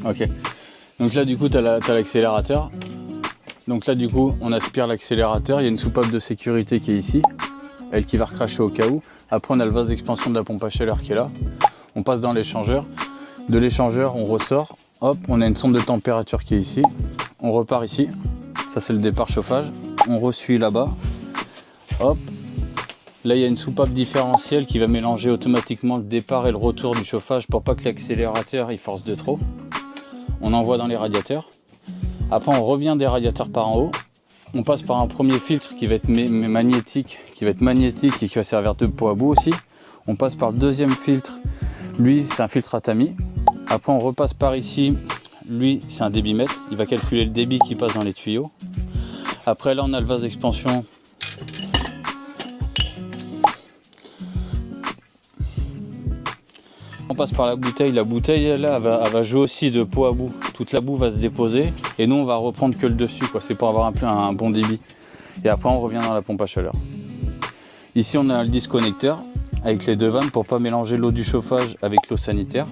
Ok. Donc là du coup tu as l'accélérateur. Donc là du coup on aspire l'accélérateur, il y a une soupape de sécurité qui est ici, elle qui va recracher au cas où. Après on a le vase d'expansion de la pompe à chaleur qui est là. On passe dans l'échangeur. De l'échangeur on ressort. Hop, on a une sonde de température qui est ici. On repart ici. Ça c'est le départ chauffage. On ressuit là-bas. Hop. Là il y a une soupape différentielle qui va mélanger automatiquement le départ et le retour du chauffage pour pas que l'accélérateur il force de trop. On envoie dans les radiateurs. Après on revient des radiateurs par en haut. On passe par un premier filtre qui va être magnétique, et qui va servir de pot à bout aussi. On passe par le deuxième filtre. Lui c'est un filtre à tamis. Après on repasse par ici. Lui c'est un débitmètre. Il va calculer le débit qui passe dans les tuyaux. Après là on a le vase d'expansion. On passe par la bouteille là elle va jouer aussi de pot à bout. Toute la boue va se déposer et nous on va reprendre que le dessus, c'est pour avoir un bon débit. Et après on revient dans la pompe à chaleur. Ici on a le disconnecteur avec les deux vannes pour pas mélanger l'eau du chauffage avec l'eau sanitaire.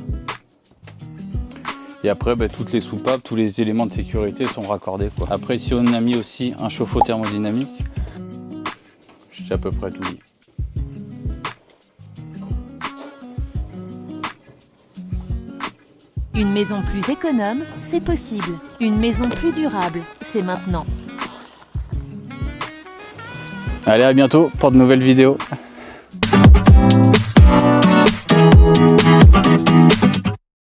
Et après toutes les soupapes, tous les éléments de sécurité sont raccordés. Après ici on a mis aussi un chauffe-eau thermodynamique. J'ai à peu près tout dit. Une maison plus économe, c'est possible. Une maison plus durable, c'est maintenant. Allez, à bientôt pour de nouvelles vidéos.